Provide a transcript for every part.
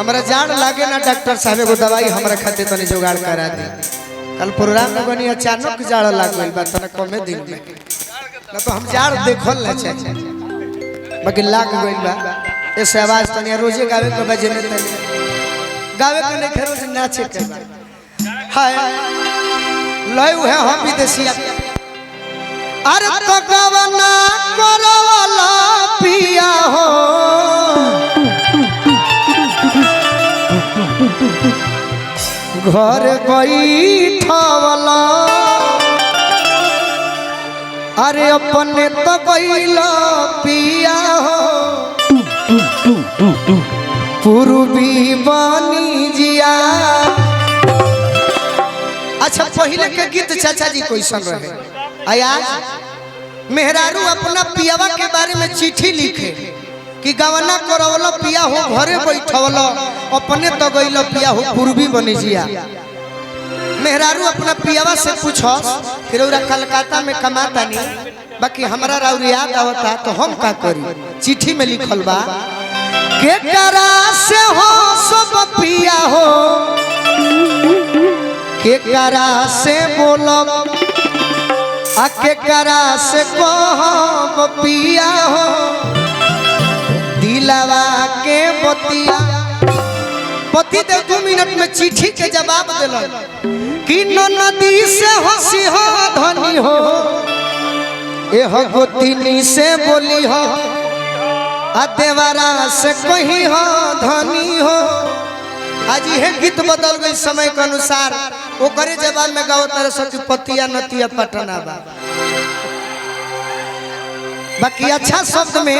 हमारा जान लागे ना डॉक्टर साहब एगो दवाई हमरा खातिर तनी जुगाड़ करा दे। कल प्रोग्राम में बनी अचानक जाड़ लाग गइल बा तना कमे दिन में ना तो हम जाड़ देखल ना चाहे बाकी लाग गइल बा। ऐसे आवाज तनी रोजे गावे के बजे में तनी गावे के नहीं खरोज नाचे के बा। हाय लय है हम विदेशी अरे तो गवना करवाला पिया हो घर बैठवला अरे अपने तो गइला पिया हो पूर्वी बनी जिया। अच्छा पहले के गीत चाचा जी कैसन रहे आज मेहरारू अपना पियावा के बारे में चिट्ठी लिखे कि गवना करवलो पिया हो घरे बैठवलो अपने तो गइलो पिया हो पूर्वी बनी जिया। मेहरारू अपना पियावा से पूछो फिर ओरा कलकत्ता में कमाता नहीं बाकी हमरा राउर याद आवता तो हम का करी। चिट्ठी में लिखल बा के करा से हो सब पिया हो के करा से बोलब आके करा से कहब पिया हो दिलवा के बतिया। पति दे 2 मिनट में चिट्ठी के जवाब दिलन कि नदी से हंसी हो धनी हो एह गोतिनी से बोली हो आ देवरा से कही हो धनी हो। आज यह गीत बदल गई समय के अनुसार वो करे जवाब में गाओ तरह सती पतिया नतिया पटना बा। बाकी अच्छा शब्द में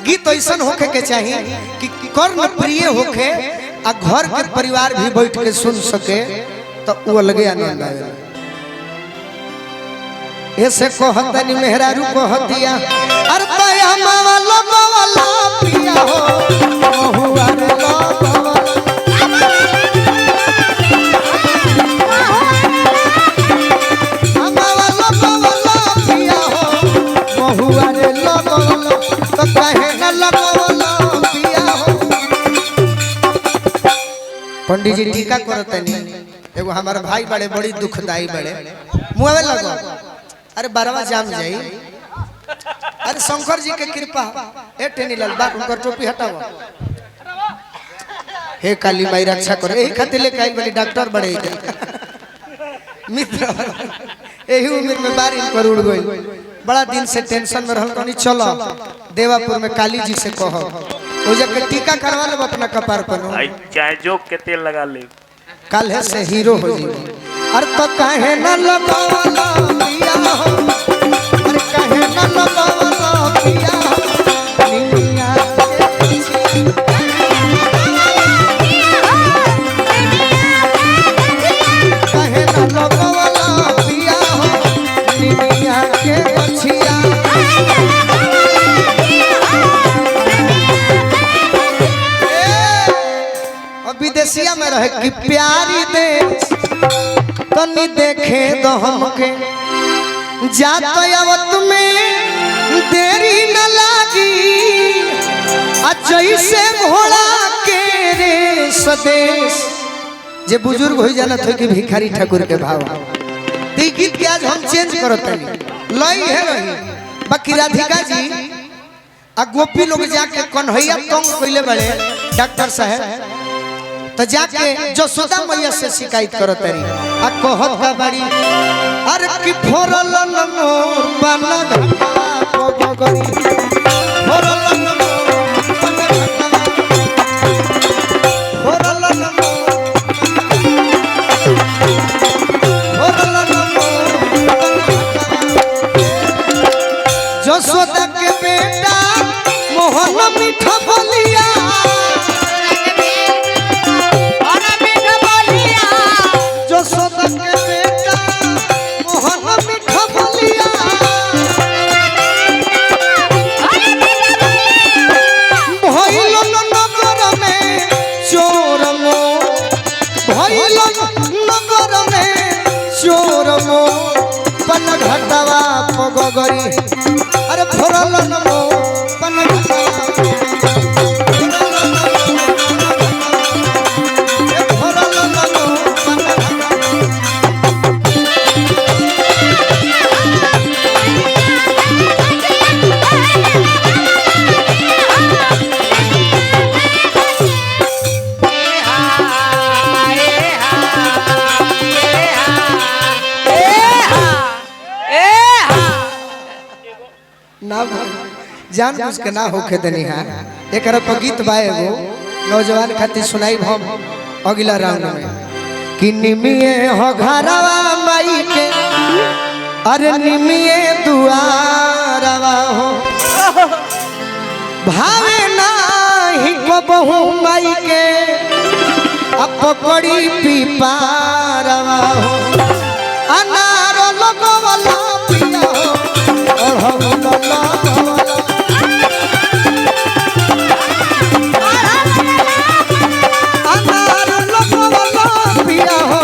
गीत ऐसा होके के चाहिए कि कर्ण प्रिय होके आ घर के परिवार भी बैठ के सुन सके तो वो अलगे आनंद आए। ऐसे कहतनी मेहरारू कहतिया अरे तया मावा लगवाला पिया हो महुआ रे लगवाला मावा लगवाला पिया हो महुआ रे लगवाला तो कहे न लगवाला पिया हो। पंडित जी टीका करतनी एगो हमारा भाई बड़े बड़ी दुखदाई बड़े मुआवे लगो अरे बारवा जाम जाई अरे शंकर जी के कृपा ए टेनीलाल बाप उनकर टोपी हटाओ हे काली माई रक्षा करे एही खातिर ले काई बड़ी डॉक्टर बड़े मित्र एही उम्र में बारिश कर उड़ गई बड़ा दिन से टेंशन में रहल तनी चलो देवापुर में काली जी से कहो ओ जके टीका करवा ले अपना कपार पर चाहे जोक के तेल लगा ले कल है से हीरो हो जी। अरे तो कहे न लगवाला पिया हो अरे कहे न लगवाला पिया हो निमिया के कहे न लगवाला पिया हो निमिया के बछिया। विदेशिया में रहे कि प्यारी देश तनी देखे दो हमके जात आवत में देरी न लागी जैसे घोड़ा के रे स्वदेश। जे बुजुर्ग हो जानत हो कि भिखारी ठाकुर के भाव ती गीत के आज हम चेंज करतनी लई है रही बाकी राधिका जी आ गोपी लोग जाके कन्हैया तंग कइले बड़े डॉक्टर साहब तो जाके जसोदा मैया से शिकायत करत रही आ कहत का बड़ी अरे कि फोरल मोर बना घटवा गोगरी फोरल मोर बना घटवा फोरल मोर जसोदा के बेटा मोहन मीठा बोलिया घटवा पगोगरी अरे फोरल नमो पन घटवा जान बुझ के ना होके देनी है। एक पर गीत बा एगो नौजवान खातिर सुनाई हम अगला राउंड में कि निमिए हो घरवा माई के अरे निमिए दुआरवा हो भावे नाही को बहु माई के अब पकड़ी पीपारवा हो अनार लगवला पिया हो ओढ़वला अनार लगवला पिया हो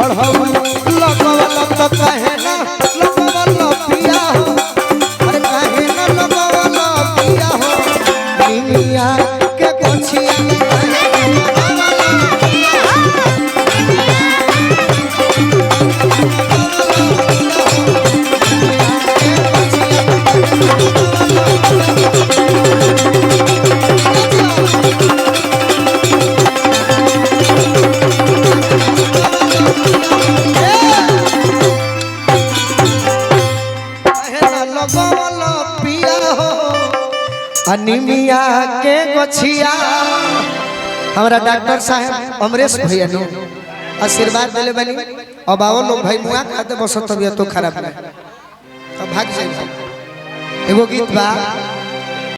ओढ़वला लगवला तो कहे ना लगवला पिया हो अरे कहे ना लगवला पिया हो निमिया के गछिया अनिमिया के गोछिया हमारा डॉक्टर साहब अमरेश भैया नो आशीर्वाद दिले बनी अब आओ लोग भाई मुआ खाते बस तबियत तो खराब है तो भाग जाए एगो गीत बा